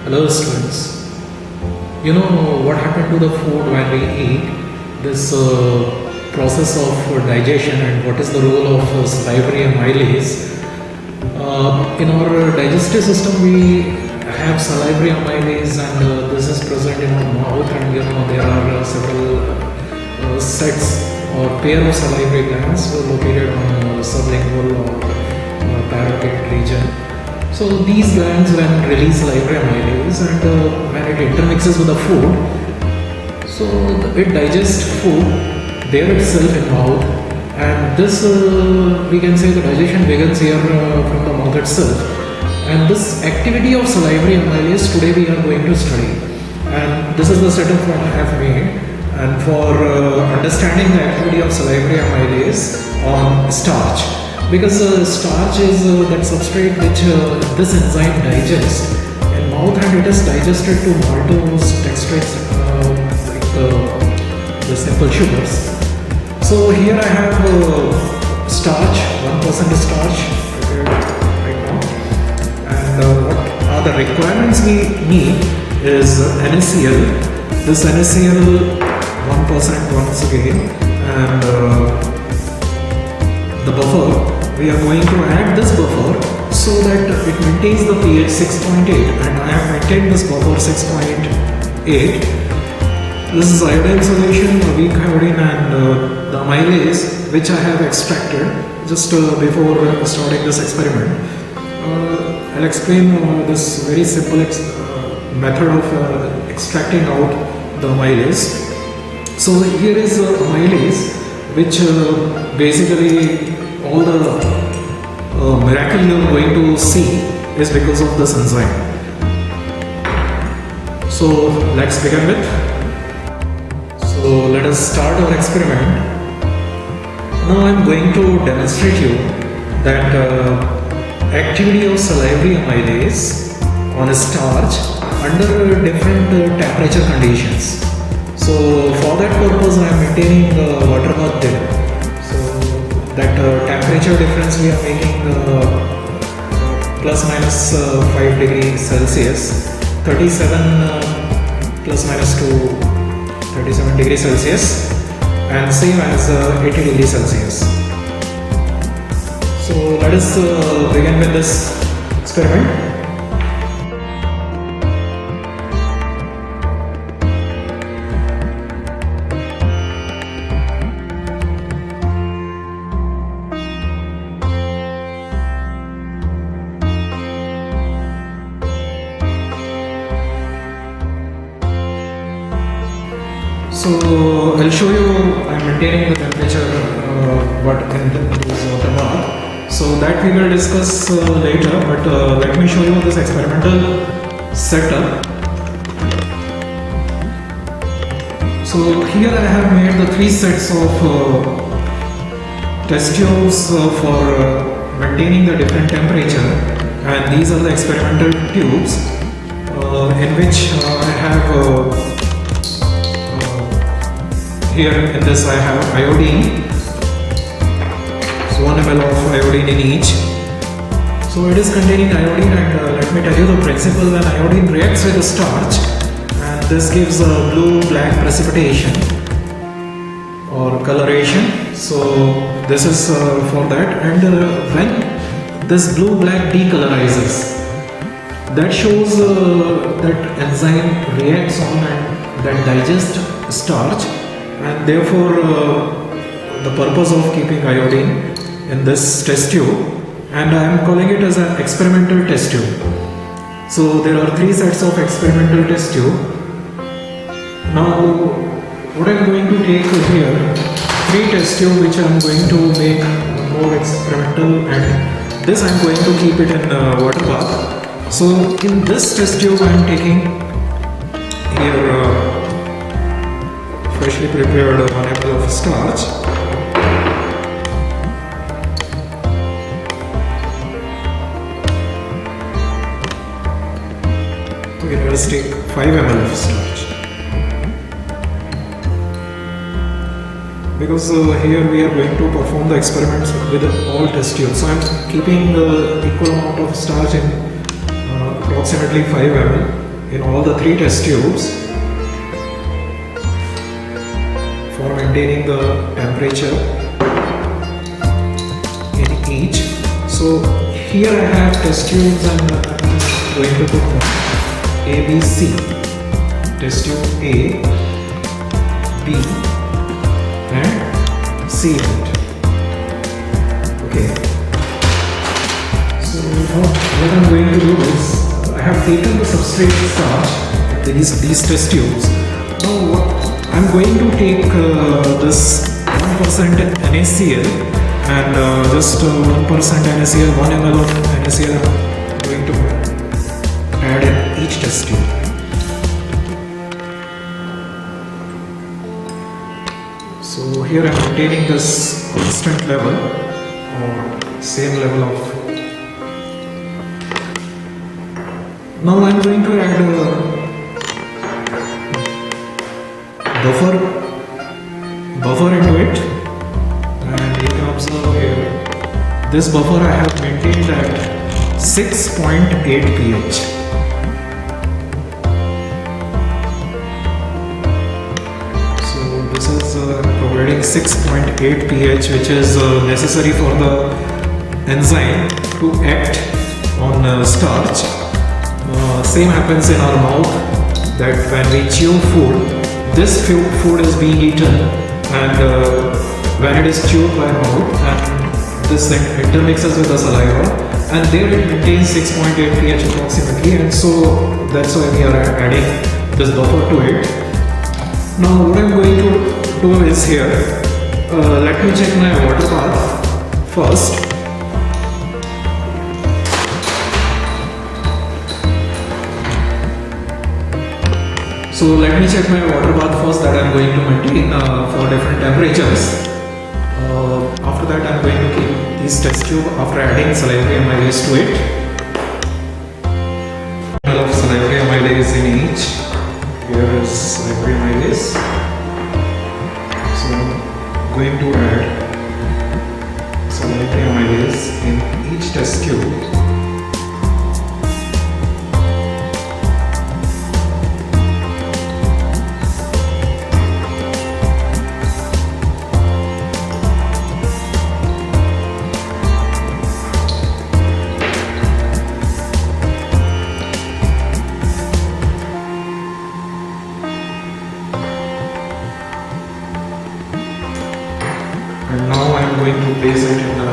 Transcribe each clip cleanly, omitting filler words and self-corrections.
Hello students. You know what happened to the food when we eat? This process of digestion and what is the role of salivary amylase. In our digestive system we have salivary amylase and this is present in our mouth, and there are several sets or pair of salivary glands located on sublingual or parotid region. So these glands when release salivary amylase and when it intermixes with the food, so it digests food there itself in mouth, and this we can say the digestion begins here from the mouth itself. And this activity of salivary amylase today we are going to study, and this is the setup what I have made. And for understanding the activity of salivary amylase on starch, because starch is that substrate which this enzyme digests in mouth, and it is digested to maltose dextrose like the simple sugars. So here I have starch, 1% starch right now, and what are the requirements we need is NaCl. This NaCl 1% once again, and the buffer. We are going to add this buffer so that it maintains the pH 6.8, and I have maintained this buffer 6.8. This is iodine solution, a weak iodine, and the amylase which I have extracted just before starting this experiment. I'll explain this very simple method of extracting out the amylase. So here is amylase, which basically all the miracle you are going to see is because of this enzyme. So let's begin with. So let us start our experiment. Now I am going to demonstrate you that activity of salivary amylase on a starch under different temperature conditions. So for that purpose I am maintaining the water bath depth. That temperature difference we are making plus minus 5 degrees Celsius, 37 plus minus to 37 degrees Celsius, and same as 80 degrees Celsius. So let us begin with this experiment. So I'll show you I'm maintaining the temperature what in this water bath. So that we will discuss later, but let me show you this experimental setup. So here I have made the 3 sets of test tubes for maintaining the different temperature, and these are the experimental tubes in which I have here in this I have iodine, so 1 ml of iodine in each. So it is containing iodine, and let me tell you the principle. When iodine reacts with the starch, and this gives a blue-black precipitation or coloration. So this is for that, and when this blue-black decolorizes, that shows that enzyme reacts on and that digests starch. And therefore the purpose of keeping iodine in this test tube, and I am calling it as an experimental test tube. So there are 3 sets of experimental test tube. Now what I am going to take here, 3 test tube which I am going to make more experimental, and this I am going to keep it in water bath. So in this test tube I am taking here freshly prepared 1 ml of starch. Okay, let us take 5 ml of starch, because here we are going to perform the experiments with all test tubes. So I am keeping the equal amount of starch in approximately 5 ml. in all the three test tubes for maintaining the temperature in each. So here I have test tubes and I'm going to put them A, B, C. Test tube A, B and C in it. Okay. So now what I'm going to do is I have taken the substrate starch, these test tubes. Now I'm going to take this 1% NaCl and just 1% NaCl, 1 ml of NaCl I'm going to add in each test tube. So here I am maintaining this constant level or same level of. Now I am going to add buffer into it, and you can observe here this buffer I have maintained at 6.8 pH. Providing 6.8 pH, which is necessary for the enzyme to act on starch. Same happens in our mouth, that when we chew food, this food is being eaten, and when it is chewed by mouth, and this intermixes with the saliva, and there it maintains 6.8 pH approximately, and so that's why we are adding this buffer to it. Now what I am going to do is here, let me check my water bath first. So let me check my water bath first that I am going to maintain for different temperatures. After that I am going to keep this test tube after adding salivary amylase to it. Of salivary amylase in each. Here is salivary amylase. So I'm going to add salivary amylase in each test tube. And now I am going to place it in a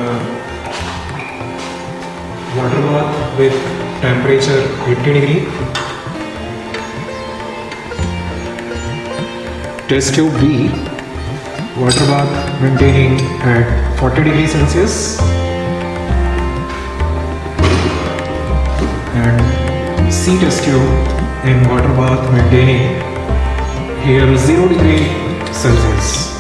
water bath with temperature 80 degree. Test tube B, water bath maintaining at 40 degrees Celsius, and C test tube in water bath maintaining here 0 degree Celsius.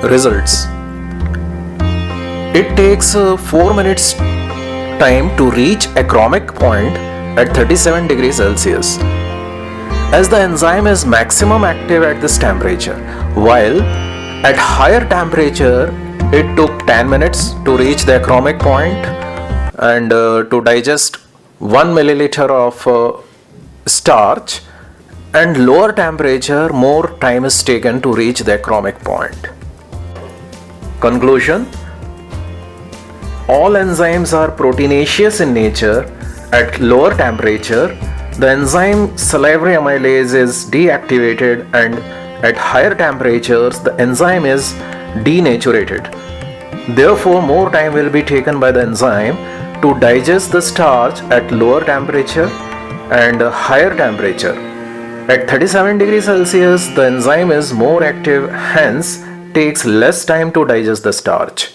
results. It takes 4 minutes time to reach achromic point at 37 degrees Celsius, as the enzyme is maximum active at this temperature, while at higher temperature it took 10 minutes to reach the achromic point and to digest 1 milliliter of starch, and lower temperature more time is taken to reach the achromic point. Conclusion: all enzymes are proteinaceous in nature. At lower temperature, the enzyme salivary amylase is deactivated, and at higher temperatures, the enzyme is denaturated. Therefore, more time will be taken by the enzyme to digest the starch at lower temperature and higher temperature. At 37 degrees Celsius, the enzyme is more active, hence takes less time to digest the starch.